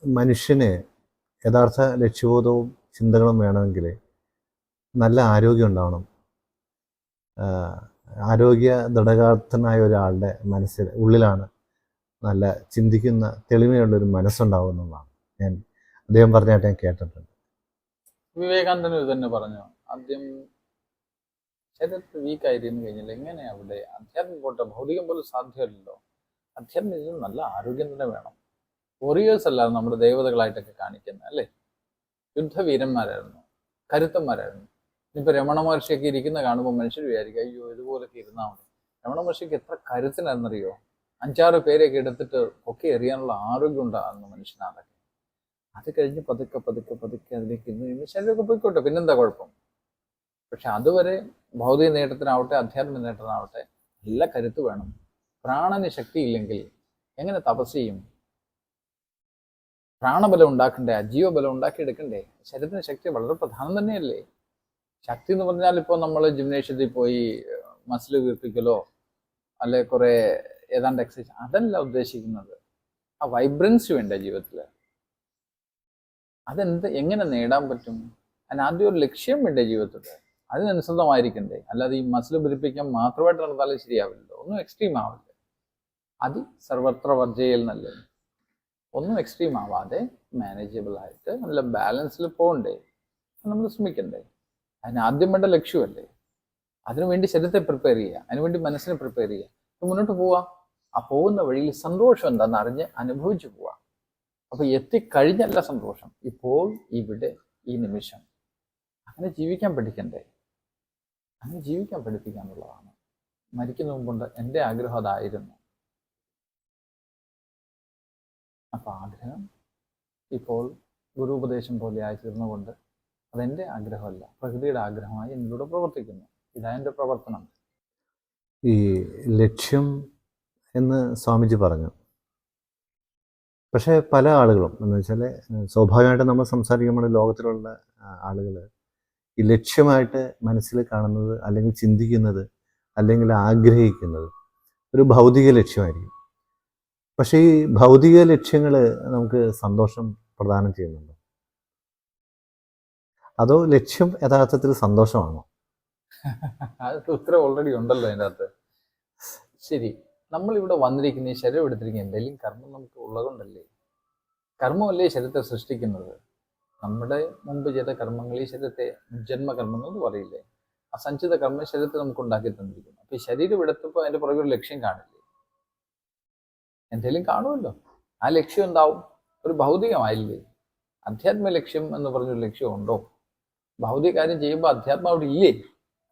മനുഷ്യന് യഥാർത്ഥ ലക്ഷ്യബോധവും ചിന്തകളും വേണമെങ്കിൽ നല്ല ആരോഗ്യം ഉണ്ടാവണം. ആരോഗ്യ ദൃഢഗാത്രനായ ഒരാളുടെ ഉള്ളിലാണ് നല്ല ചിന്തിക്കുന്ന തെളിമയുള്ളൊരു മനസ്സുണ്ടാവുന്നതാണ് ഞാൻ അദ്ദേഹം പറഞ്ഞായിട്ട് ഞാൻ കേട്ടിട്ടുണ്ട്. വിവേകാനന്ദൻ ഇത് തന്നെ പറഞ്ഞു. ആദ്യം ശരീരത്തിൽ വീക്കായിരുന്നു കഴിഞ്ഞാൽ എങ്ങനെ അവിടെ അധ്യാത്മം പോട്ടെ, ഭൗതികം പോലും സാധ്യമല്ലല്ലോ. അധ്യാത്മിക നല്ല ആരോഗ്യം തന്നെ വേണം. വോറിയേഴ്സ് അല്ലാതെ നമ്മുടെ ദേവതകളായിട്ടൊക്കെ കാണിക്കുന്നത് അല്ലേ, യുദ്ധവീരന്മാരായിരുന്നു, കരുത്തന്മാരായിരുന്നു. ഇനിയിപ്പോൾ രമണ മഹർഷിയൊക്കെ ഇരിക്കുന്ന കാണുമ്പോൾ മനുഷ്യർ വിചാരിക്കും അയ്യോ ഇതുപോലൊക്കെ ഇരുന്നാൽ മതി. രമണ മഹർഷിക്ക് എത്ര കരുത്തിനാണെന്നറിയോ, 5-6 പേരെയൊക്കെ എടുത്തിട്ട് ഒക്കെ എറിയാനുള്ള ആരോഗ്യം ഉണ്ടാകുന്ന മനുഷ്യനാണ്. അത് കഴിഞ്ഞ് പതുക്കെ പതുക്കെ പതുക്കെ അതിലേക്ക് ഇന്ന് ശരീരമൊക്കെ പോയിക്കോട്ടെ, പിന്നെന്താ കുഴപ്പം. പക്ഷെ അതുവരെ ഭൗതിക നേട്ടത്തിനാവട്ടെ അധ്യാത്മിക നേട്ടത്തിനാവട്ടെ നല്ല കരുത്ത് വേണം. പ്രാണന് ശക്തിയില്ലെങ്കിൽ എങ്ങനെ തപസ് ചെയ്യും? പ്രാണബലം ഉണ്ടാക്കണ്ടേ, അജീവബലം ഉണ്ടാക്കിയെടുക്കണ്ടേ? ശരീരത്തിന് ശക്തി വളരെ പ്രധാനം തന്നെയല്ലേ. ശക്തി എന്ന് പറഞ്ഞാൽ ഇപ്പോൾ നമ്മൾ ജിംനേഷ്യത്തിൽ പോയി മസിൽ വീർപ്പിക്കലോ അല്ലെ കുറെ ഏതാണ്ട് എക്സസൈസ്, അതല്ല ഉദ്ദേശിക്കുന്നത്. ആ വൈബ്രൻസ് വേണ്ട ജീവിതത്തിൽ. എങ്ങനെ നേടാൻ പറ്റും? അതിനാദ്യം ഒരു ലക്ഷ്യം വേണ്ടേ ജീവിതത്തിൽ, അതിനനുസൃതമായിരിക്കണ്ടേ. അല്ലാതെ ഈ മസിൽ പിടിപ്പിക്കാൻ മാത്രമായിട്ട് നടന്നാലും ശരിയാവില്ലല്ലോ. ഒന്നും എക്സ്ട്രീം ആവില്ല. സർവത്ര വർജയിൽ നല്ലത്. ഒന്നും എക്സ്ട്രീം ആവാതെ മാനേജബിൾ ആയിട്ട് നല്ല ബാലൻസിൽ പോകണ്ടേ, നമ്മൾ ശ്രമിക്കണ്ടേ. അതിനാദ്യം വേണ്ട ലക്ഷ്യമല്ലേ. അതിനുവേണ്ടി ശരീരത്തെ പ്രിപ്പയർ ചെയ്യുക, അതിനുവേണ്ടി മനസ്സിനെ പ്രിപ്പയർ ചെയ്യുക, മുന്നോട്ട് പോവാ. ആ പോകുന്ന വഴിയിൽ സന്തോഷം എന്താണെന്ന് അറിഞ്ഞ് അനുഭവിച്ചു പോവാ. അപ്പൊ എത്തിക്കഴിഞ്ഞല്ല സന്തോഷം, ഇപ്പോൾ ഇവിടെ ഈ നിമിഷം. അങ്ങനെ ജീവിക്കാൻ പഠിക്കണ്ടേ. അങ്ങനെ ജീവിക്കാൻ പഠിപ്പിക്കാന്നുള്ളതാണ്. മരിക്കുന്ന മുമ്പുണ്ട് എൻ്റെ ആഗ്രഹം അതായിരുന്നു. അപ്പൊ ആഗ്രഹം ഇപ്പോൾ ഗുരുപദേശം പോലെ ആയി തീർന്നുകൊണ്ട് അതെൻ്റെ ആഗ്രഹമല്ല, പ്രകൃതിയുടെ ആഗ്രഹമായി എന്നിലൂടെ പ്രവർത്തിക്കുന്നു. ഇതാ എൻ്റെ പ്രവർത്തനം. ഈ ലക്ഷ്യം എന്ന് സ്വാമിജി പറഞ്ഞു. പക്ഷേ പല ആളുകളും എന്ന് വെച്ചാൽ സ്വാഭാവികമായിട്ട് നമ്മൾ സംസാരിക്കുമ്പോൾ ലോകത്തിലുള്ള ആളുകൾ ഈ ലക്ഷ്യമായിട്ട് മനസ്സിൽ കാണുന്നത് അല്ലെങ്കിൽ ചിന്തിക്കുന്നത് അല്ലെങ്കിൽ ആഗ്രഹിക്കുന്നത് ഒരു ഭൗതിക ലക്ഷ്യമായിരിക്കും. പക്ഷേ ഈ ഭൗതിക ലക്ഷ്യങ്ങൾ നമുക്ക് സന്തോഷം പ്രദാനം ചെയ്യുന്നുണ്ടോ? അതോ ലക്ഷ്യം യഥാർത്ഥത്തിൽ സന്തോഷമാണോ? അതൊക്കെ ഉത്തരം ഓൾറെഡി ഉണ്ടല്ലോ അതിൻ്റെ അകത്ത്. ശരി, നമ്മളിവിടെ വന്നിരിക്കുന്ന ഈ ശരീരം എടുത്തിരിക്കുന്ന എന്തെങ്കിലും കർമ്മം നമുക്ക് ഉള്ളതുകൊണ്ടല്ലേ. കർമ്മമല്ലേ ശരീരത്തെ സൃഷ്ടിക്കുന്നത്. നമ്മുടെ മുമ്പ് ചെയ്ത കർമ്മങ്ങൾ ഈ ശരീരത്തെ ജന്മകർമ്മങ്ങൾ എന്ന് പറയില്ലേ, ആ സഞ്ചിത കർമ്മം ശരീരത്തെ നമുക്ക് ഉണ്ടാക്കി തന്നിരിക്കുന്നു. അപ്പൊ ഈ ശരീരം എടുത്തപ്പോൾ അതിന്റെ പുറകെ ഒരു ലക്ഷ്യം കാണില്ലേ, എന്തെങ്കിലും കാണുമല്ലോ. ആ ലക്ഷ്യം എന്താവും? ഒരു ഭൗതികമായില്ലേ. അധ്യാത്മ ലക്ഷ്യം എന്ന് പറഞ്ഞൊരു ലക്ഷ്യം ഉണ്ടോ? ഭൗതിക കാര്യം ചെയ്യുമ്പോൾ അധ്യാത്മം അവിടെ ഇല്ലേ?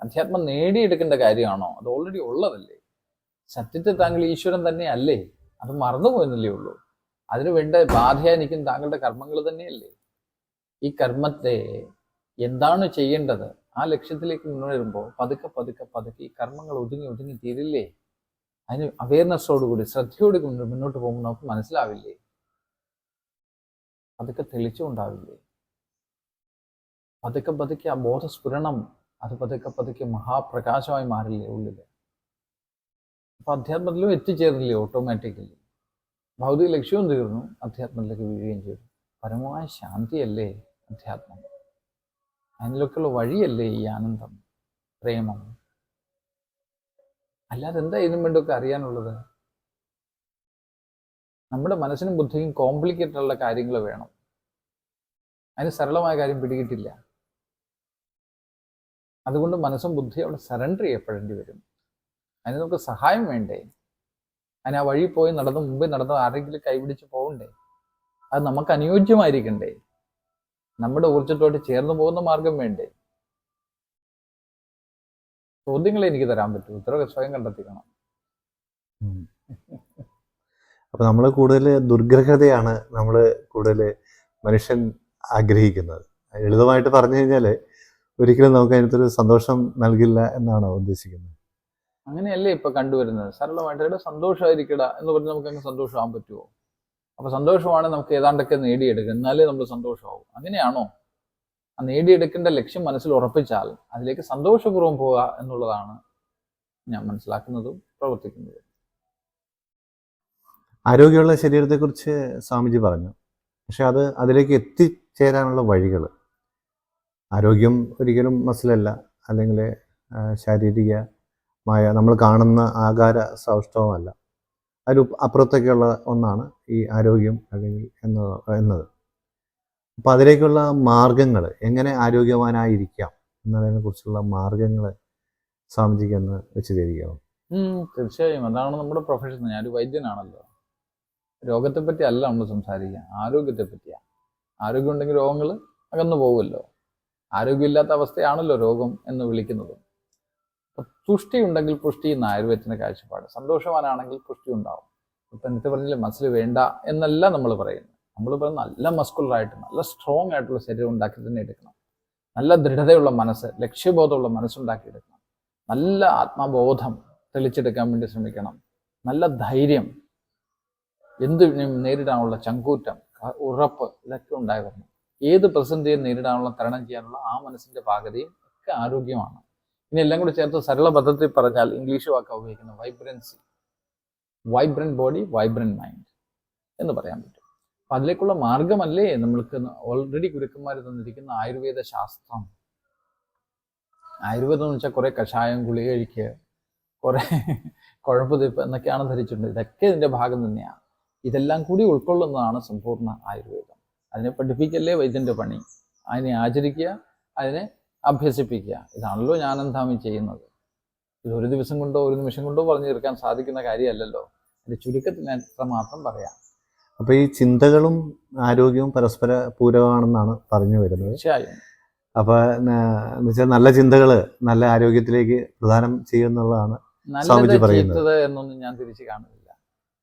അധ്യാത്മം നേടിയെടുക്കേണ്ട കാര്യമാണോ? അത് ഓൾറെഡി ഉള്ളതല്ലേ. സത്യത്തിൽ താങ്കൾ ഈശ്വരൻ തന്നെ അല്ലേ? അത് മറന്നുപോയെന്നല്ലേ ഉള്ളൂ. അതിനു വേണ്ട ബാധയായി നിൽക്കുന്ന താങ്കളുടെ കർമ്മങ്ങൾ തന്നെയല്ലേ. ഈ കർമ്മത്തെ എന്താണ് ചെയ്യേണ്ടത് ആ ലക്ഷ്യത്തിലേക്ക് മുന്നേറുമ്പോൾ പതുക്കെ പതുക്കെ പതുക്കെ ഈ കർമ്മങ്ങൾ ഒതുങ്ങി തീരില്ലേ. അതിന് അവയർനെസ്സോടുകൂടി ശ്രദ്ധയോടുകൂടി മുന്നോട്ട് പോകുമ്പോൾ നമുക്ക് മനസ്സിലാവില്ലേ, പതുക്കെ തെളിച്ചുകൊണ്ടാവില്ലേ. പതുക്കെ പതുക്കെ ആ ബോധസ്ഫുരണം അത് പതുക്കെ പതുക്കെ മഹാപ്രകാശമായി മാറില്ലേ ഉള്ളില്. അപ്പൊ അധ്യാത്മത്തിലും എത്തിച്ചേർന്നില്ലേ ഓട്ടോമാറ്റിക്കലി. ഭൗതിക ലക്ഷ്യവും തീർന്നു, അധ്യാത്മത്തിലേക്ക് വീഴുകയും ചെയ്തു. പരമമായ ശാന്തിയല്ലേ അധ്യാത്മം. അതിലൊക്കെയുള്ള വഴിയല്ലേ ഈ ആനന്ദം, പ്രേമം. അല്ലാതെ എന്താ ഇതിനും വേണ്ടിയൊക്കെ അറിയാനുള്ളത്? നമ്മുടെ മനസ്സിനും ബുദ്ധിക്കും കോംപ്ലിക്കേറ്റഡ് ഉള്ള കാര്യങ്ങൾ വേണം. അതിന് സരളമായ കാര്യം പിടികിട്ടില്ല. അതുകൊണ്ട് മനസ്സും ബുദ്ധിയും അവിടെ സറണ്ടർ ചെയ്യപ്പെടേണ്ടി വരും. അതിന് നമുക്ക് സഹായം വേണ്ടേ? അതിന് ആ വഴി പോയി മുമ്പേ നടന്ന് ആരെങ്കിലും കൈപിടിച്ച് പോകണ്ടേ? അത് നമുക്ക് അനുയോജ്യമായിരിക്കണ്ടേ? നമ്മുടെ ഊർജ്ജത്തോട്ട് ചേർന്ന് പോകുന്ന മാർഗം വേണ്ടേ? ചോദ്യങ്ങളെ എനിക്ക് തരാൻ പറ്റൂ, ഉത്തരവ് സ്വയം കണ്ടെത്തിക്കണം. അപ്പൊ നമ്മൾ കൂടുതൽ ദുർഗ്രഹതയാണ് നമ്മൾ കൂടുതൽ മനുഷ്യൻ ആഗ്രഹിക്കുന്നത്. ലളിതമായിട്ട് പറഞ്ഞു കഴിഞ്ഞാൽ ഒരിക്കലും നമുക്ക് അതിനകത്തൊരു സന്തോഷം നൽകില്ല എന്നാണോ ഉദ്ദേശിക്കുന്നത്? അങ്ങനെയല്ലേ ഇപ്പൊ കണ്ടുവരുന്നത്. സരളമായിട്ട് സന്തോഷമായിരിക്കട എന്ന് പറഞ്ഞ് നമുക്ക് അങ്ങ് സന്തോഷമാകാൻ പറ്റുമോ? അപ്പൊ സന്തോഷമാണ് നമുക്ക് ഏതാണ്ടൊക്കെ നേടിയെടുക്കുക, എന്നാലേ നമ്മൾ സന്തോഷമാവും. അങ്ങനെയാണോ? ആ നേടിയെടുക്കേണ്ട ലക്ഷ്യം മനസ്സിൽ ഉറപ്പിച്ചാൽ അതിലേക്ക് സന്തോഷപൂർവ്വം പോവുക എന്നുള്ളതാണ് ഞാൻ മനസ്സിലാക്കുന്നതും പ്രവർത്തിക്കുന്നതും. ആരോഗ്യമുള്ള ശരീരത്തെക്കുറിച്ച് സ്വാമിജി പറഞ്ഞു. പക്ഷെ അതിലേക്ക് എത്തിച്ചേരാനുള്ള വഴികൾ, ആരോഗ്യം ഒരിക്കലും മസിലല്ല, അല്ലെങ്കിൽ ശാരീരികമായ നമ്മൾ കാണുന്ന ആകാര സൗഷ്ഠവമല്ല. അതിന് അപ്പുറത്തൊക്കെയുള്ള ഒന്നാണ് ഈ ആരോഗ്യം അല്ലെങ്കിൽ എന്നത്. അപ്പോൾ അതിലേക്കുള്ള മാർഗങ്ങൾ, എങ്ങനെ ആരോഗ്യവാനായിരിക്കാം എന്നതിനെ കുറിച്ചുള്ള മാർഗങ്ങൾ സ്വാമിജിക്ക് എന്ന് വിശദീകരിക്കാമോ? തീർച്ചയായും, അതാണ് നമ്മുടെ പ്രൊഫഷൻ. ഞാനൊരു വൈദ്യനാണല്ലോ. രോഗത്തെ പറ്റി അല്ല നമ്മൾ സംസാരിക്കുക, ആരോഗ്യത്തെ പറ്റിയാണ്. ആരോഗ്യം ഉണ്ടെങ്കിൽ രോഗങ്ങൾ അകന്നു പോകുമല്ലോ. ആരോഗ്യമില്ലാത്ത അവസ്ഥയാണല്ലോ രോഗം എന്ന് വിളിക്കുന്നത്. തുഷ്ടി ഉണ്ടെങ്കിൽ പുഷ്ടി എന്ന ആയുർവേദത്തിന്റെ കാഴ്ചപ്പാട്. സന്തോഷവാനാണെങ്കിൽ പുഷ്ടി ഉണ്ടാവും. ഇപ്പം എന്നിട്ട് പറഞ്ഞില്ലേ മസിൽ വേണ്ട എന്നല്ല നമ്മൾ പറയുന്നത്. നമ്മൾ പറയുന്നത് നല്ല മസ്കുലറായിട്ട്, നല്ല സ്ട്രോങ് ആയിട്ടുള്ള ശരീരം ഉണ്ടാക്കി തന്നെ എടുക്കണം. നല്ല ദൃഢതയുള്ള മനസ്സ്, ലക്ഷ്യബോധമുള്ള മനസ്സുണ്ടാക്കിയെടുക്കണം. നല്ല ആത്മബോധം തെളിച്ചെടുക്കാൻ വേണ്ടി ശ്രമിക്കണം. നല്ല ധൈര്യം, എന്തിനും നേരിടാനുള്ള ചങ്കൂറ്റം, ഉറപ്പ്, ഇതൊക്കെ ഉണ്ടായി വരണം. ഏത് പ്രതിസന്ധിയും നേരിടാനുള്ള, തരണം ചെയ്യാനുള്ള ആ മനസ്സിന്റെ പാകതയും ഒക്കെ ആരോഗ്യമാണ്. ഇനി എല്ലാം കൂടി ചേർത്ത് സരള പദ്ധതി പറഞ്ഞാൽ ഇംഗ്ലീഷ് വാക്ക് ഉപയോഗിക്കുന്ന vibrancy, vibrant body, vibrant mind എന്ന് പറയാൻ പറ്റും. അപ്പം അതിലേക്കുള്ള മാർഗമല്ലേ നമ്മൾക്ക് ഓൾറെഡി ഗുരുക്കന്മാർ തന്നിരിക്കുന്ന ആയുർവേദ ശാസ്ത്രം. ആയുർവേദം എന്ന് വെച്ചാൽ കുറെ കഷായം, ഗുളിക കഴിക്കുക, കുറെ കുഴമ്പ് തീർപ്പ് എന്നൊക്കെയാണ് ധരിച്ചിട്ടുണ്ട്. ഇതൊക്കെ ഇതിന്റെ ഭാഗം തന്നെയാണ്. ഇതെല്ലാം കൂടി ഉൾക്കൊള്ളുന്നതാണ് സമ്പൂർണ്ണ ആയുർവേദം. അതിനെ പഠിപ്പിക്കല്ലേ വൈദ്യന്റെ പണി. അതിനെ ആചരിക്കുക, അതിനെ അഭ്യസിപ്പിക്കുക. ഇതാണല്ലോ ജ്ഞാനന്ധാമി ചെയ്യുന്നത്. ഇത് ഒരു ദിവസം കൊണ്ടോ ഒരു നിമിഷം കൊണ്ടോ പറഞ്ഞു തീർക്കാൻ സാധിക്കുന്ന കാര്യമല്ലല്ലോ. അതിന്റെ ചുരുക്കത്തിന് എത്ര മാത്രം പറയാം. അപ്പോൾ ഈ ചിന്തകളും ആരോഗ്യവും പരസ്പര പൂരകമാണെന്നാണ് പറഞ്ഞു വരുന്നത്. തീർച്ചയായും. അപ്പോൾ എന്നുവെച്ചാൽ നല്ല ചിന്തകൾ നല്ല ആരോഗ്യത്തിലേക്ക് പ്രദാനം ചെയ്യുന്നുള്ളതാണ് സ്വാമിജി പറയുന്നത്. ചീത്തത് എന്നൊന്നും ഞാൻ തിരിച്ച് കാണുന്നില്ല.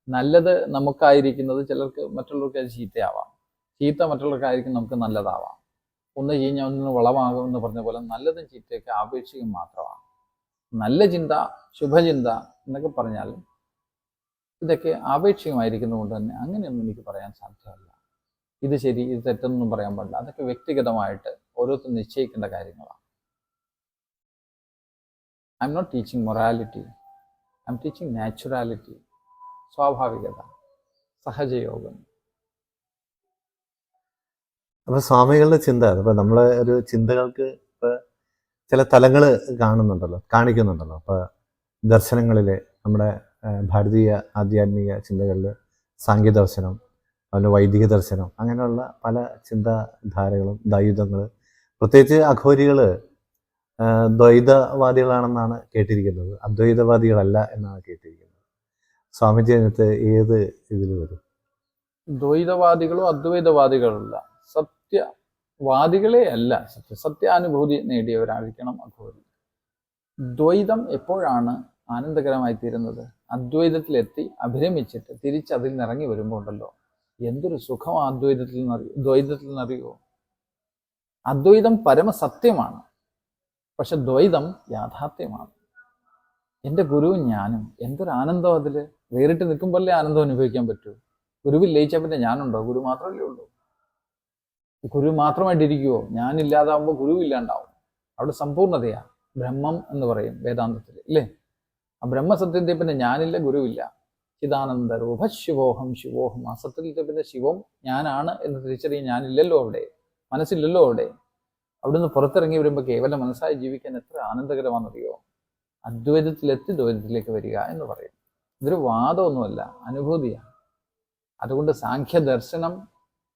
നല്ലത് നമുക്കായിരിക്കുന്നത് ചിലർക്ക് മറ്റുള്ളവർക്ക് അത് ചീത്തയാവാം. ചീത്ത മറ്റുള്ളവർക്കായിരിക്കും നമുക്ക് നല്ലതാവാം. ഒന്ന് കഴിഞ്ഞാൽ ഒന്നിന് വളമാകും എന്ന് പറഞ്ഞ പോലെ നല്ലതും ചീത്തയൊക്കെ ആപേക്ഷികം മാത്രമാണ്. നല്ല ചിന്ത, ശുഭചിന്ത എന്നൊക്കെ പറഞ്ഞാൽ ഇതൊക്കെ ആപേക്ഷികമായിരിക്കുന്നതുകൊണ്ട് തന്നെ അങ്ങനെയൊന്നും എനിക്ക് പറയാൻ സാധ്യമല്ല. ഇത് ശരി, ഇത് തെറ്റെന്നൊന്നും പറയാൻ പാടില്ല. അതൊക്കെ വ്യക്തിഗതമായിട്ട് ഓരോരുത്തർ നിശ്ചയിക്കേണ്ട കാര്യങ്ങളാണ്. I'm not teaching morality, I'm teaching naturality, സ്വാഭാവികത, സഹജയോഗം. അപ്പോൾ സ്വാമികളുടെ ചിന്ത, അപ്പോൾ നമ്മൾ ഒരു ചിന്തകൾക്ക് ഇപ്പോൾ ചില തലങ്ങൾ കാണിക്കുന്നുണ്ടല്ലോ. അപ്പോൾ ദർശനങ്ങളിൽ, നമ്മുടെ ഭാരതീയ ആധ്യാത്മിക ചിന്തകളിൽ സാങ്കേദർശനം, അതുപോലെ വൈദിക ദർശനം, അങ്ങനെയുള്ള പല ചിന്താധാരകളും ദ്വൈതങ്ങൾ, പ്രത്യേകിച്ച് അഘോരികൾ ദ്വൈതവാദികളാണെന്നാണ് കേട്ടിരിക്കുന്നത്, അദ്വൈതവാദികളല്ല എന്നാണ് കേട്ടിരിക്കുന്നത്. സ്വാമിജി അതിനകത്ത് ഏത് ഇതിൽ വരും? ദ്വൈതവാദികളോ അദ്വൈതവാദികളല്ല, സത്യവാദികളെ അല്ല. സത്യാനുഭൂതി നേടിയവരായിരിക്കണം അഘോരി. ദ്വൈതം എപ്പോഴാണ് ആനന്ദകരമായി തീരുന്നത്? അദ്വൈതത്തിലെത്തി അഭിരമിച്ചിട്ട് തിരിച്ചതിൽ നിറങ്ങി വരുമ്പോൾ ഉണ്ടല്ലോ, എന്തൊരു സുഖം ദ്വൈതത്തിൽ നിന്നറിയോ. അദ്വൈതം പരമസത്യമാണ്, പക്ഷെ ദ്വൈതം യാഥാർത്ഥ്യമാണ്. എൻ്റെ ഗുരുവും ഞാനും, എന്തൊരു ആനന്ദം അതിൽ. വേറിട്ട് നിൽക്കുമ്പോഴല്ലേ ആനന്ദം അനുഭവിക്കാൻ പറ്റൂ. ഗുരുവിൽ ലയിച്ചാൽ പിന്നെ ഞാനുണ്ടോ? ഗുരു മാത്രമല്ലേ ഉള്ളൂ. ഗുരു മാത്രമായിട്ടിരിക്കുവോ? ഞാനില്ലാതാവുമ്പോൾ ഗുരു ഇല്ലാണ്ടാവും. അവിടെ സമ്പൂർണ്ണതയാണ്. ബ്രഹ്മം എന്ന് പറയും വേദാന്തത്തിൽ, ഇല്ലേ? ആ ബ്രഹ്മസത്യത്തെ പിന്നെ ഞാനില്ല, ഗുരുവില്ല. ചിദാനന്ദരൂപ ശിവോഹം ശിവോഹം. ആ സത്യത്തെ പിന്നെ ശിവം ഞാനാണ് എന്ന് തിരിച്ചറിയാൻ ഞാനില്ലല്ലോ അവിടെ, മനസ്സില്ലല്ലോ അവിടെ. അവിടുന്ന് പുറത്തിറങ്ങി വരുമ്പോൾ കേവല മനസ്സായി ജീവിക്കാൻ എത്ര ആനന്ദകരമാണെന്നറിയോ. അദ്വൈതത്തിലെത്തി ദ്വൈതത്തിലേക്ക് വരിക എന്ന് പറയും. ഇതൊരു വാദമൊന്നുമല്ല, അനുഭൂതിയാണ്. അതുകൊണ്ട് സാഖ്യദർശനം,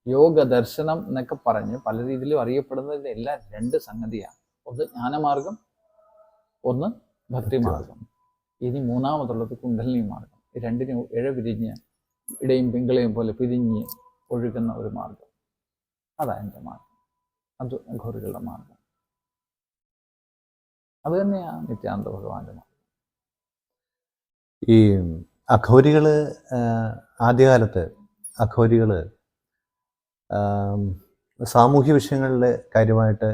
യോഗ ദർശനം എന്നൊക്കെ പറഞ്ഞ് പല രീതിയിലും അറിയപ്പെടുന്നതിൻ്റെ എല്ലാം രണ്ട് സംഗതിയാണ്. ഒന്ന് ജ്ഞാനമാർഗം, ഒന്ന് ഭക്തിമാർഗം. ഇനി മൂന്നാമതുള്ളത് കുണ്ടലിനി മാർഗം. ഈ രണ്ടിനും ഇഴപിരിഞ്ഞ് ഇടയും പിങ്കളയും പോലെ പിരിഞ്ഞ് ഒഴുകുന്ന ഒരു മാർഗം. അതാണ് എൻ്റെ മാർഗം, അത് ഘോറികളുടെ മാർഗം. അത് തന്നെയാണ് നിത്യാനന്ദ ഭഗവാന്റെ മാർഗം. ഈ അഘോരികൾ, ആദ്യകാലത്ത് അഘോരികൾ സാമൂഹ്യ വിഷയങ്ങളിൽ കാര്യമായിട്ട്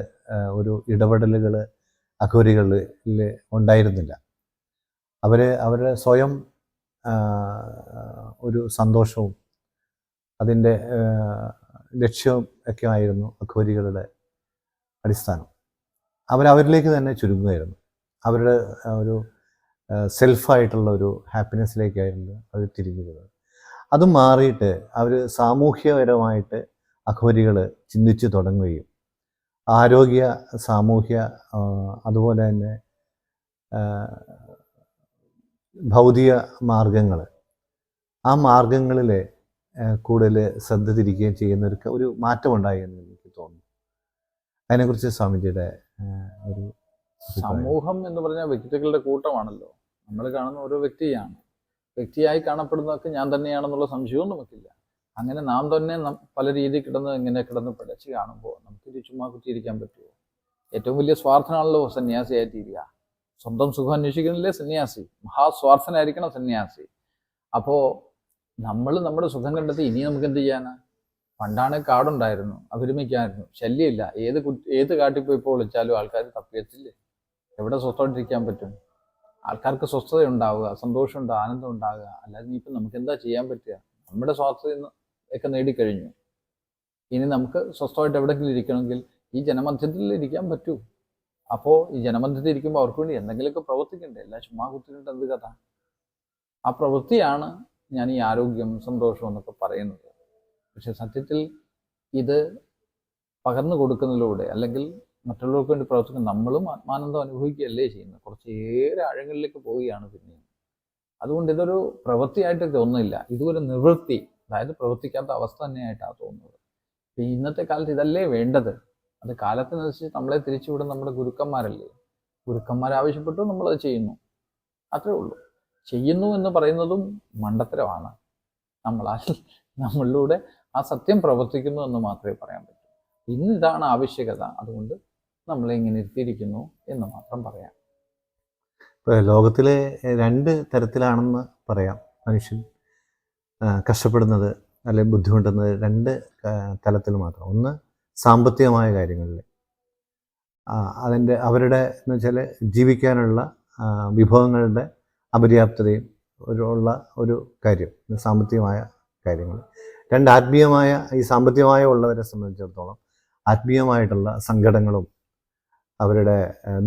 ഒരു ഇടപെടലുകൾ അഘോരികളിൽ ഉണ്ടായിരുന്നില്ല. അവരുടെ സ്വയം ഒരു സന്തോഷവും അതിൻ്റെ ലക്ഷ്യവും ഒക്കെ ആയിരുന്നു അഘോരികളുടെ അടിസ്ഥാനം. അവരിലേക്ക് തന്നെ ചുരുങ്ങുകയായിരുന്നു. അവരുടെ ഒരു സെൽഫായിട്ടുള്ള ഒരു ഹാപ്പിനെസ്സിലേക്കായിരുന്നു അവർ തിരിഞ്ഞിരുന്നത്. അത് മാറിയിട്ട് അവർ സാമൂഹ്യപരമായിട്ട് അഘോരികൾ ചിന്തിച്ചു തുടങ്ങുകയും ആരോഗ്യ സാമൂഹ്യ അതുപോലെ തന്നെ ഭൗതിക മാർഗങ്ങൾ, ആ മാർഗങ്ങളിൽ കൂടുതൽ ശ്രദ്ധ തിരിക്കുകയും ചെയ്യുന്ന ഒരു മാറ്റമുണ്ടായി എന്ന് എനിക്ക് തോന്നുന്നു. അതിനെക്കുറിച്ച് സ്വാമിജിയുടെ ഒരു സമൂഹം എന്ന് പറഞ്ഞാൽ വ്യക്തികളുടെ കൂട്ടമാണല്ലോ. നമ്മൾ കാണുന്ന ഓരോ വ്യക്തിയാണ്. വ്യക്തിയായി കാണപ്പെടുന്നതൊക്കെ ഞാൻ തന്നെയാണെന്നുള്ള സംശയവും നമുക്കില്ല. അങ്ങനെ നാം തന്നെ പല രീതിയിൽ ഇങ്ങനെ കിടന്ന് പിടച്ച് കാണുമ്പോൾ നമുക്കിത് ചുമ്മാ കുത്തിയിരിക്കാൻ പറ്റുമോ? ഏറ്റവും വലിയ സ്വാർത്ഥനാണല്ലോ സന്യാസിയായി തീരുക. സ്വന്തം സുഖം അന്വേഷിക്കുന്നില്ലേ സന്യാസി? മഹാസ്വാർത്ഥനായിരിക്കണം സന്യാസി. അപ്പോൾ നമ്മൾ നമ്മുടെ സുഖം കണ്ടെത്തി ഇനി നമുക്ക് എന്ത് ചെയ്യാനാ? പണ്ടാണ് കാടുണ്ടായിരുന്നു, അഭിരമിക്കായിരുന്നു, ശല്യമില്ല. ഏത് കാട്ടിൽ പോയി ഇപ്പോൾ വിളിച്ചാലും ആൾക്കാർ തപ്പിയെത്തില്ലേ? എവിടെ സ്വസ്ഥമായിട്ടിരിക്കാൻ പറ്റും? ആൾക്കാർക്ക് സ്വസ്ഥത ഉണ്ടാവുക, സന്തോഷം ഉണ്ടാവുക, ആനന്ദം ഉണ്ടാവുക. അല്ലാതെ ഇനിയിപ്പം നമുക്ക് എന്താ ചെയ്യാൻ പറ്റുക? നമ്മുടെ സ്വാസ്ഥ്യം ഒക്കെ നേടിക്കഴിഞ്ഞു. ഇനി നമുക്ക് സ്വസ്ഥമായിട്ട് എവിടെയെങ്കിലും ഇരിക്കണമെങ്കിൽ ഈ ജനമധ്യത്തിൽ ഇരിക്കാൻ പറ്റൂ. അപ്പോൾ ഈ ജനമധ്യത്തിൽ ഇരിക്കുമ്പോൾ അവർക്ക് വേണ്ടി എന്തെങ്കിലുമൊക്കെ പ്രവർത്തിക്കണ്ടേ? എല്ലാം ചുമ്മാ കുത്തിയിട്ട് എന്ത് കഥ? ആ പ്രവൃത്തിയാണ് ഞാൻ ഈ ആരോഗ്യം, സന്തോഷം എന്നൊക്കെ പറയുന്നത്. പക്ഷെ സത്യത്തിൽ ഇത് പകർന്നു കൊടുക്കുന്നതിലൂടെ അല്ലെങ്കിൽ മറ്റുള്ളവർക്ക് വേണ്ടി പ്രവർത്തിക്കുന്ന നമ്മളും ആത്മാനന്ദം അനുഭവിക്കുകയല്ലേ ചെയ്യുന്നത്. കുറച്ചേറെ ആഴങ്ങളിലേക്ക് പോവുകയാണ് പിന്നെയും. അതുകൊണ്ട് ഇതൊരു പ്രവൃത്തിയായിട്ട് തോന്നുന്നില്ല, ഇതൊരു നിവൃത്തി, അതായത് പ്രവർത്തിക്കാത്ത അവസ്ഥ തന്നെയായിട്ടാണ് തോന്നുന്നത്. ഇന്നത്തെ കാലത്ത് ഇതല്ലേ വേണ്ടത്? അത് കാലത്തിനനുസരിച്ച് നമ്മളെ തിരിച്ചുവിടുന്ന നമ്മുടെ ഗുരുക്കന്മാരല്ലേ. ഗുരുക്കന്മാരാവശ്യപ്പെട്ടു നമ്മളത് ചെയ്യുന്നു, അത്രേ ഉള്ളൂ. ചെയ്യുന്നു എന്ന് പറയുന്നതും മണ്ടത്തരമാണ്. നമ്മളിലൂടെ ആ സത്യം പ്രവർത്തിക്കുന്നു എന്ന് മാത്രമേ പറയാൻ പറ്റൂ. ഇതാണ് ആവശ്യകത, അതുകൊണ്ട് നമ്മളെ ഇങ്ങനെ ഇരുത്തിയിരിക്കുന്നു എന്ന് മാത്രം പറയാം. ഇപ്പോൾ ലോകത്തിലെ 2 തരത്തിലാണെന്ന് പറയാം മനുഷ്യൻ കഷ്ടപ്പെടുന്നത് അല്ലെങ്കിൽ ബുദ്ധിമുട്ടുന്നത്. 2 തലത്തിൽ മാത്രം. ഒന്ന് സാമ്പത്തികമായ കാര്യങ്ങളിൽ, അവരുടെ എന്ന് വെച്ചാൽ ജീവിക്കാനുള്ള വിഭവങ്ങളുടെ അപര്യാപ്തതയും ഉള്ള ഒരു കാര്യം, സാമ്പത്തികമായ കാര്യങ്ങൾ. 2 ആത്മീയമായ, ഈ സാമ്പത്തികമായ ഉള്ളവരെ സംബന്ധിച്ചിടത്തോളം ആത്മീയമായിട്ടുള്ള സങ്കടങ്ങളും അവരുടെ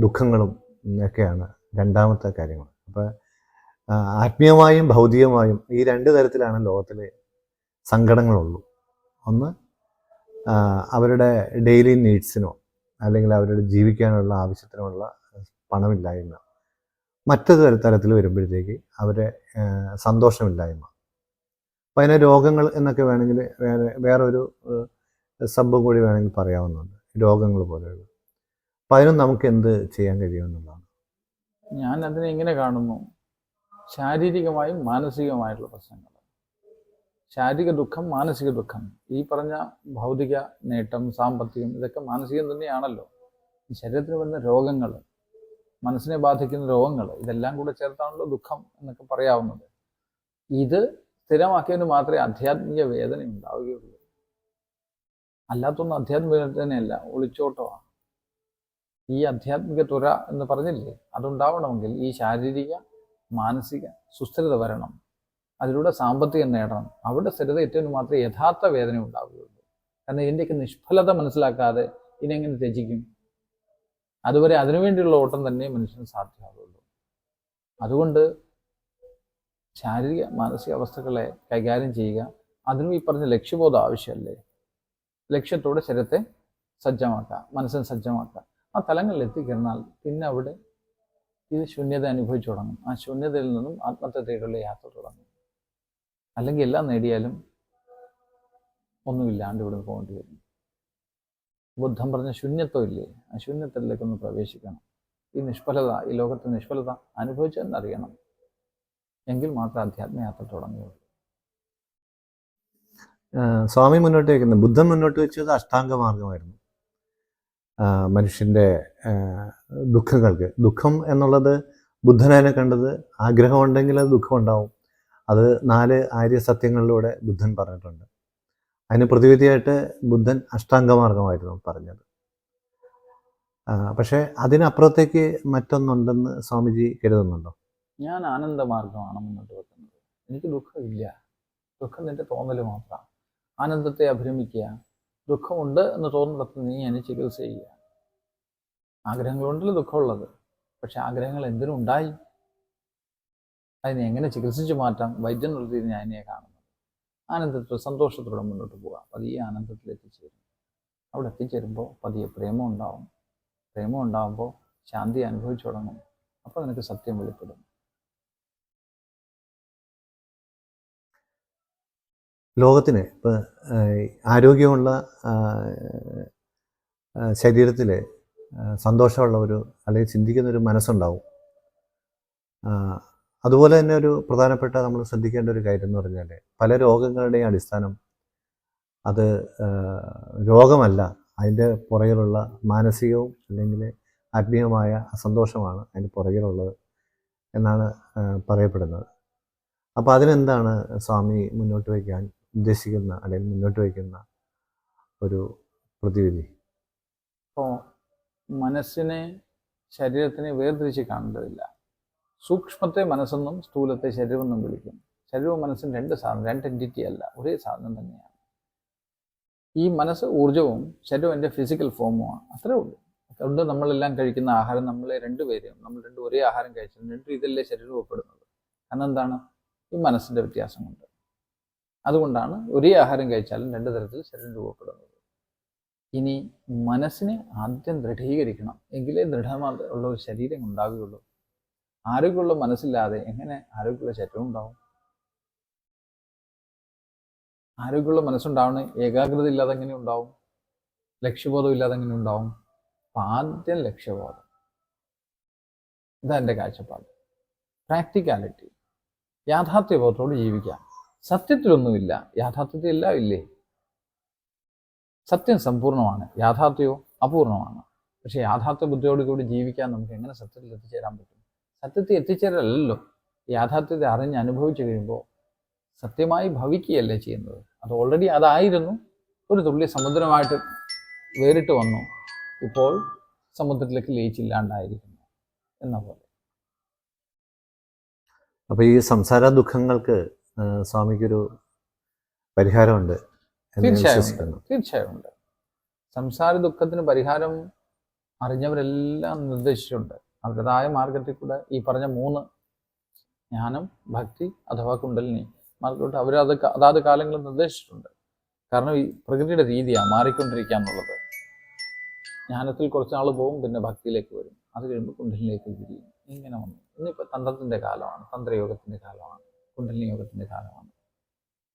ദുഃഖങ്ങളും ഒക്കെയാണ് രണ്ടാമത്തെ കാര്യങ്ങൾ. അപ്പോൾ ആത്മീയമായും ഭൗതികമായും ഈ 2 തരത്തിലാണ് ലോകത്തിലെ സങ്കടങ്ങളുള്ളൂ. ഒന്ന് അവരുടെ ഡെയിലി നീഡ്സിനോ അല്ലെങ്കിൽ അവരുടെ ജീവിക്കാനുള്ള ആവശ്യത്തിനുള്ള പണമില്ലായ്മ. മറ്റൊരു തരത്തിൽ വരുമ്പോഴത്തേക്ക് അവരെ സന്തോഷമില്ലായ്മ. അപ്പോൾ അതിനെ രോഗങ്ങൾ എന്നൊക്കെ വേണമെങ്കിൽ വേറൊരു സംഭവം കൂടി വേണമെങ്കിൽ പറയാവുന്നതുണ്ട്, രോഗങ്ങൾ പോലെയുള്ള. അപ്പം അതിനും നമുക്ക് എന്ത് ചെയ്യാൻ കഴിയുമെന്നുള്ളതാണ്. ഞാൻ അതിനെ ഇങ്ങനെ കാണുന്നു, ശാരീരികമായും മാനസികമായിട്ടുള്ള പ്രശ്നങ്ങൾ. ശാരീരിക ദുഃഖം, മാനസിക ദുഃഖം. ഈ പറഞ്ഞ ഭൗതിക നേട്ടം, സാമ്പത്തികം, ഇതൊക്കെ മാനസികം തന്നെയാണല്ലോ. ശരീരത്തിന് വരുന്ന രോഗങ്ങൾ, മനസ്സിനെ ബാധിക്കുന്ന രോഗങ്ങൾ, ഇതെല്ലാം കൂടെ ചേർത്താണല്ലോ ദുഃഖം എന്നൊക്കെ പറയാവുന്നത്. ഇത് സ്ഥിരമാക്കിയതിന് മാത്രമേ ആധ്യാത്മിക വേദന ഉണ്ടാവുകയുള്ളൂ. അല്ലാത്തൊന്നും ആധ്യാത്മിക വേദനയല്ല, ഒളിച്ചോട്ടമാണ്. ഈ ആധ്യാത്മിക തുര എന്ന് പറഞ്ഞില്ലേ, അതുണ്ടാവണമെങ്കിൽ ഈ ശാരീരിക മാനസിക സുസ്ഥിരത വരണം. അതിലൂടെ സാമ്പത്തികം നേടണം. അവിടെ സ്ഥിരത എത്തിയതിന് മാത്രമേ യഥാർത്ഥ വേദന ഉണ്ടാവുകയുള്ളൂ. കാരണം ഇതിൻ്റെയൊക്കെ നിഷ്ഫലത മനസ്സിലാക്കാതെ ഇതെങ്ങനെ ത്യജിക്കും? അതുവരെ അതിനുവേണ്ടിയുള്ള ഓട്ടം തന്നെ മനുഷ്യന് സാധ്യമാകുള്ളൂ. അതുകൊണ്ട് ശാരീരിക മാനസിക അവസ്ഥകളെ കൈകാര്യം ചെയ്യുക, അതിനും ഈ പറഞ്ഞ ലക്ഷ്യബോധം ആവശ്യമല്ലേ. ലക്ഷ്യത്തോടെ ശരീരത്തെ സജ്ജമാക്കുക, മനസ്സിനെ സജ്ജമാക്കുക. ആ തലങ്ങളിൽ എത്തിക്കഴിഞ്ഞാൽ പിന്നെ അവിടെ ഇത് ശൂന്യത അനുഭവിച്ചു തുടങ്ങും. ആ ശൂന്യതയിൽ നിന്നും ആത്മത്തെ തേടിയുള്ള യാത്ര തുടങ്ങും. അല്ലെങ്കിൽ എല്ലാം നേടിയാലും ഒന്നുമില്ലാണ്ട് ഇവിടെ പോകേണ്ടി വരും. ബുദ്ധൻ പറഞ്ഞ ശൂന്യത്വം ഇല്ലേ, ആ ശൂന്യത്തിലേക്കൊന്ന് പ്രവേശിക്കണം. ഈ നിഷ്ഫലത, ഈ ലോകത്തെ നിഷ്ഫലത അനുഭവിച്ചെന്നറിയണം. എങ്കിൽ മാത്രം അധ്യാത്മയാത്ര തുടങ്ങുകയുള്ളൂ. സ്വാമി മുന്നോട്ട് വയ്ക്കുന്നത്, ബുദ്ധൻ മുന്നോട്ട് വെച്ചത് അഷ്ടാംഗ മാർഗമായിരുന്നു. മനുഷ്യൻ്റെ ദുഃഖങ്ങൾക്ക്, ദുഃഖം എന്നുള്ളത് ബുദ്ധനെ കണ്ടത് ആഗ്രഹമുണ്ടെങ്കിൽ അത് ദുഃഖം ഉണ്ടാവും. അത് 4 ആര്യസത്യങ്ങളിലൂടെ ബുദ്ധൻ പറഞ്ഞിട്ടുണ്ട്. അതിന് പ്രതിവിധിയായിട്ട് ബുദ്ധൻ അഷ്ടാംഗമാർഗമായിരുന്നു പറഞ്ഞത്. പക്ഷേ അതിനപ്പുറത്തേക്ക് മറ്റൊന്നുണ്ടെന്ന് സ്വാമിജി കരുതുന്നുണ്ടോ? ഞാൻ ആനന്ദമാർഗമാണ് മുന്നോട്ട് വെക്കുന്നത്. എനിക്ക് ദുഃഖമില്ല, ദുഃഖം നിന്റെ തോന്നൽ മാത്രമാണ്. ആനന്ദത്തെ അഭിരമിക്കുക, ദുഃഖമുണ്ട് എന്ന് തോന്നുന്നിടത്ത് നീ അതിനെ ചികിത്സ ചെയ്യുക. ആഗ്രഹങ്ങളുണ്ടല്ലോ ദുഃഖമുള്ളത്, പക്ഷെ ആഗ്രഹങ്ങൾ എന്തിനുണ്ടായി? അതിനെ എങ്ങനെ ചികിത്സിച്ച് മാറ്റാം? വൈദ്യം എന്നുള്ള ഞാൻ അതിനെ കാണുന്നത്. ആനന്ദത്തിൽ സന്തോഷത്തോടെ മുന്നോട്ട് പോകാം. പതിയെ ആനന്ദത്തിൽ എത്തിച്ചേരും. അവിടെ എത്തിച്ചേരുമ്പോൾ പതിയെ പ്രേമം ഉണ്ടാവും. പ്രേമം ഉണ്ടാകുമ്പോൾ ശാന്തി അനുഭവിച്ചു തുടങ്ങും. അപ്പോൾ നിനക്ക് സത്യം വെളിപ്പെടും. ലോകത്തിന് ഇപ്പോൾ ആരോഗ്യമുള്ള ശരീരത്തിൽ സന്തോഷമുള്ള ഒരു അല്ലെങ്കിൽ ചിന്തിക്കുന്നൊരു മനസ്സുണ്ടാവും. അതുപോലെ തന്നെ ഒരു പ്രധാനപ്പെട്ട നമ്മൾ ശ്രദ്ധിക്കേണ്ട ഒരു കാര്യം എന്ന് പറഞ്ഞാൽ പല രോഗങ്ങളുടെയും അടിസ്ഥാനം അത് രോഗമല്ല, അതിൻ്റെ പുറകിലുള്ള മാനസികവും അല്ലെങ്കിൽ ആത്മീയമായ അസന്തോഷമാണ് അതിന് പുറകിലുള്ളത് എന്നാണ് പറയപ്പെടുന്നത്. അപ്പോൾ അതിനെന്താണ് സ്വാമി മുന്നോട്ട് വയ്ക്കാൻ ഉദ്ദേശിക്കുന്ന അല്ലെങ്കിൽ മുന്നോട്ട് വയ്ക്കുന്ന ഒരു പ്രതിവിധി? അപ്പോൾ മനസ്സിനെ ശരീരത്തിനെ വേർതിരിച്ച് കാണേണ്ടതില്ല. സൂക്ഷ്മത്തെ മനസ്സെന്നും സ്ഥൂലത്തെ ശരീരമെന്നും വിളിക്കും. ശരീരവും മനസ്സും രണ്ട് സാധനം, രണ്ട് എൻറ്റിറ്റി അല്ല, ഒരേ സാധനം തന്നെയാണ്. ഈ മനസ്സ് ഊർജവും ശരീരം എൻ്റെ ഫിസിക്കൽ ഫോമുമാണ്. അത്രേ ഉള്ളൂ. അതുകൊണ്ട് നമ്മളെല്ലാം കഴിക്കുന്ന ആഹാരം നമ്മൾ രണ്ടും ഒരേ ആഹാരം കഴിച്ചാൽ രണ്ടും ഇതല്ലേ ശരീരം രൂപപ്പെടുന്നത്. കാരണം എന്താണ്? ഈ മനസ്സിൻ്റെ വ്യത്യാസം കൊണ്ട്. അതുകൊണ്ടാണ് ഒരേ ആഹാരം കഴിച്ചാലും രണ്ട് തരത്തിൽ ശരീരം രൂപപ്പെടുന്നത്. ഇനി മനസ്സിനെ ആദ്യം ദൃഢീകരിക്കണം, എങ്കിലേ ദൃഢമുള്ള ഒരു ശരീരം ഉണ്ടാവുകയുള്ളൂ. ആരോഗ്യമുള്ള മനസ്സില്ലാതെ എങ്ങനെ ആരോഗ്യമുള്ള ശരീരം ഉണ്ടാവും? ആരോഗ്യമുള്ള മനസ്സുണ്ടാവണേ ഏകാഗ്രത ഇല്ലാതെ എങ്ങനെ ഉണ്ടാവും? ലക്ഷ്യബോധം ഇല്ലാതെ എങ്ങനെ ഉണ്ടാവും? അപ്പം ആദ്യം ലക്ഷ്യബോധം. ഇതാ എൻ്റെ കാഴ്ചപ്പാട്. പ്രാക്ടിക്കാലിറ്റി, യാഥാർത്ഥ്യബോധത്തോട് ജീവിക്കാം. സത്യത്തിലൊന്നുമില്ല, യാഥാർത്ഥ്യത്തിൽ എല്ലാം ഇല്ലേ? സത്യം സമ്പൂർണ്ണമാണ്, യാഥാർത്ഥ്യമോ അപൂർണമാണ്. പക്ഷേ യാഥാർത്ഥ്യ ബുദ്ധിയോടുകൂടി ജീവിക്കാൻ നമുക്ക് എങ്ങനെ സത്യത്തിൽ എത്തിച്ചേരാൻ പറ്റും? സത്യത്തിൽ എത്തിച്ചേരലല്ലോ, യാഥാർത്ഥ്യത്തെ അറിഞ്ഞ് അനുഭവിച്ചു കഴിയുമ്പോൾ സത്യമായി ഭവിക്കുകയല്ലേ ചെയ്യുന്നത്. അത് ഓൾറെഡി അതായിരുന്നു. ഒരു തുള്ളി സമുദ്രമായിട്ട് വേറിട്ട് വന്നു, ഇപ്പോൾ സമുദ്രത്തിലേക്ക് ലയിച്ചില്ലാണ്ടായിരിക്കുന്നു എന്ന പോലെ. അപ്പോൾ ഈ സംസാര ദുഃഖങ്ങൾക്ക് സ്വാമിക്കൊരു പരിഹാരമുണ്ട്? തീർച്ചയായും ഉണ്ട്. സംസാര ദുഃഖത്തിന് പരിഹാരം അറിഞ്ഞവരെല്ലാം നിർദ്ദേശിച്ചിട്ടുണ്ട്. അവരുടേതായ മാർഗത്തിൽ കൂടെ ഈ പറഞ്ഞ 3 ജ്ഞാനം, ഭക്തി അഥവാ കുണ്ടലിനി മാർഗത്തോട്ട് അതാത് കാലങ്ങളിൽ നിർദ്ദേശിച്ചിട്ടുണ്ട്. കാരണം ഈ പ്രകൃതിയുടെ രീതിയാണ് മാറിക്കൊണ്ടിരിക്കുക എന്നുള്ളത്. ജ്ഞാനത്തിൽ കുറച്ച് നാൾ പോകും, പിന്നെ ഭക്തിയിലേക്ക് വരും, അത് കഴിയുമ്പോൾ കുണ്ടലിനിലേക്ക് തിരിയും. ഇങ്ങനെ വന്നു. ഇന്നിപ്പോൾ തന്ത്രത്തിൻ്റെ കാലമാണ്, തന്ത്രയോഗത്തിൻ്റെ കാലമാണ്, കുണ്ടലിനി യോഗത്തിൻ്റെ കാലമാണ്.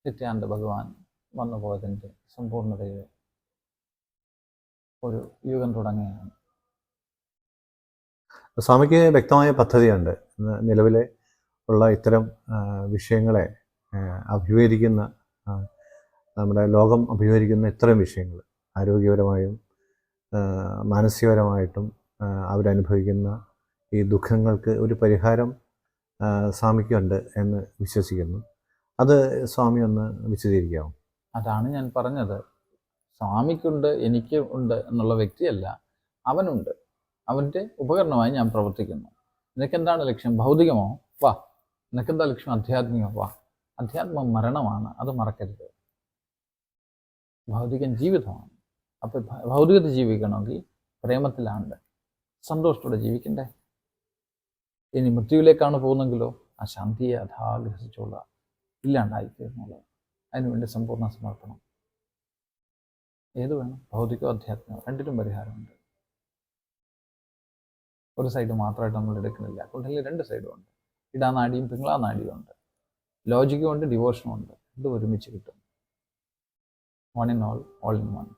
നിത്യാനന്ദ ഭഗവാൻ വന്നു പോയതിൻ്റെ സമ്പൂർണ്ണതയിൽ ഒരു യുഗം തുടങ്ങുകയാണ്. സ്വാമിക്ക് വ്യക്തമായ പദ്ധതിയുണ്ട്. നിലവിലെ ഉള്ള ഇത്തരം വിഷയങ്ങളെ അഭിമുഖീകരിക്കുന്ന, നമ്മുടെ ലോകം അഭിമുഖീകരിക്കുന്ന ഇത്തരം വിഷയങ്ങൾ ആരോഗ്യപരമായും മാനസികപരമായിട്ടും അവരനുഭവിക്കുന്ന ഈ ദുഃഖങ്ങൾക്ക് ഒരു പരിഹാരം സ്വാമിക്കുണ്ട് എന്ന് വിശ്വസിക്കുന്നു. അത് സ്വാമി ഒന്ന് വിശദീകരിക്കാമോ? അതാണ് ഞാൻ പറഞ്ഞത്. സ്വാമിക്കുണ്ട്, എനിക്ക് ഉണ്ട് എന്നുള്ള വ്യക്തിയല്ല, അവനുണ്ട്. അവൻ്റെ ഉപകരണമായി ഞാൻ പ്രവർത്തിക്കുന്നു. നിനക്കെന്താണ് ലക്ഷ്യം? ഭൗതികമോ? വാ. നിനക്കെന്താ ലക്ഷ്യം? ആധ്യാത്മികമോ? വാ. അധ്യാത്മം മരണമാണ്, അത് മറക്കരുത്. ഭൗതികം ജീവിതമാണ്. അപ്പോൾ ഭൗതികത ജീവിക്കണമെങ്കിൽ പ്രേമത്തിലാണ്ട് സന്തോഷത്തോടെ ജീവിക്കണ്ടേ? ഇനി മൃത്യുവിലേക്കാണ് പോകുന്നെങ്കിലോ ആ ശാന്തിയെ അഥാഗ്രഹിച്ചോളുക, ഇല്ലാണ്ടായിത്തീർന്നുള്ളത്. അതിനുവേണ്ടി സമ്പൂർണ്ണ സമർപ്പണം. ഏത് വേണം? ഭൗതികോ അധ്യാത്മികോ? രണ്ടിനും പരിഹാരമുണ്ട്. ഒരു സൈഡ് മാത്രമായിട്ട് നമ്മൾ എടുക്കുന്നില്ല. കുണ്ടലിൽ 2 സൈഡും ഉണ്ട്. ഇടാനാടിയും പിങ്ങളാനാടിയും ഉണ്ട്. ലോജിക്കും ഉണ്ട്, ഡിവോഷനും ഉണ്ട്. ഇത് ഒരുമിച്ച് കിട്ടും. One in all in one.